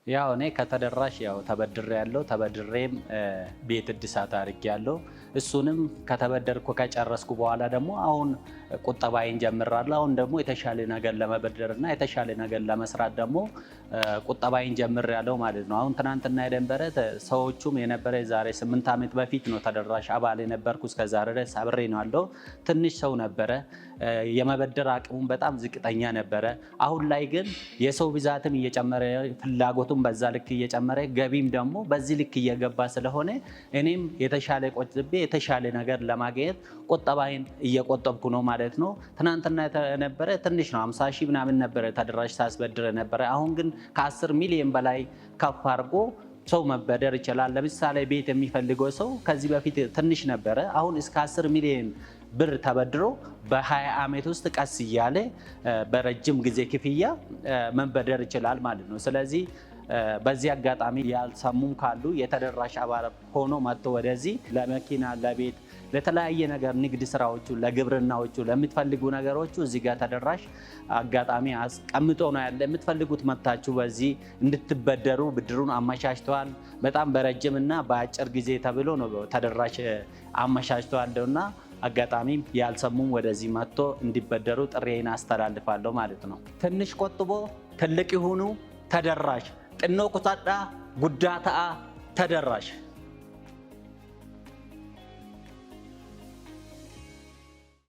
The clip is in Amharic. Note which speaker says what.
Speaker 1: ያው እኔ ከተደራሽ ያው ተበድሬ ያለው ተበድሬም ቤት እድሳት አድርጌ ያለው እሱንም ከተበደርኩ ከጨረስኩ በኋላ ደግሞ አሁን ቁጠባዬን ጀምራለሁ። አሁን ደግሞ የተሻለ ነገር ለመበደርና የተሻለ ነገር ለመስራት ደግሞ ቁጠባዬን ጀምሬያለሁ ማለት ነው። አሁን ትናንትና የነበረ ሰዎቹም የነበረ ዛሬ 8 ዓመት በፊት ነው ተደራሽ አባል የነበርኩ። እስከዛሬ ድረስ አብሬ ነው ያለው። ትንሽ ሰው ነበረ፣ የመበደር አቅሙም በጣም ዝቅተኛ ነበረ። አሁን ላይ ግን የሰው ብዛትም እየጨመረ ፍላጎቱም በዛ ልክ እየጨመረ ገቢም ደግሞ በዚህ ልክ እየገባ ስለሆነ እኔም የተሻለ ቆጥቤ የተሻለ ነገር ለማግኘት ቁጠባዬን እየቆጠብኩ ነው ማለት ነው። ትናንትና የነበረ ትንሽ ነው፣ 50 ሺህ ምናምን ነበረ ተደራሽ ሳስበድር ነበረ። አሁን ግን ከ10 ሚሊዮን በላይ ከፍ አድርጎ ሰው መበደር ይችላል። ለምሳሌ ቤት የሚፈልገው ሰው ከዚህ በፊት ትንሽ ነበረ፣ አሁን እስከ 10 ሚሊዮን ብር ተበድሮ በ20 ዓመት ውስጥ ቀስ እያለ በረጅም ጊዜ ክፍያ መበደር ይችላል ማለት ነው። ስለዚህ በዚህ አጋጣሚ ያልሰሙም ካሉ የተደራሽ አባል ሆኖ መጥቶ ወደዚህ ለመኪና፣ ለቤት፣ ለተለያየ ነገር ንግድ ስራዎቹ፣ ለግብርናዎቹ፣ ለምትፈልጉ ነገሮቹ እዚህ ጋር ተደራሽ አጋጣሚ አስቀምጦ ነው ያለ። የምትፈልጉት መጥታችሁ በዚህ እንድትበደሩ ብድሩን አመቻችተዋል። በጣም በረጅምና በአጭር ጊዜ ተብሎ ነው ተደራሽ አመቻችተዋልና አጋጣሚ ያልሰሙም ወደዚህ መጥቶ እንዲበደሩ ጥሪዬን አስተላልፋለሁ ማለት ነው። ትንሽ ቆጥቦ ትልቅ ይሁኑ። ተደራሽ ጥኖ ቁጣጣ ጉዳታ ተደራሽ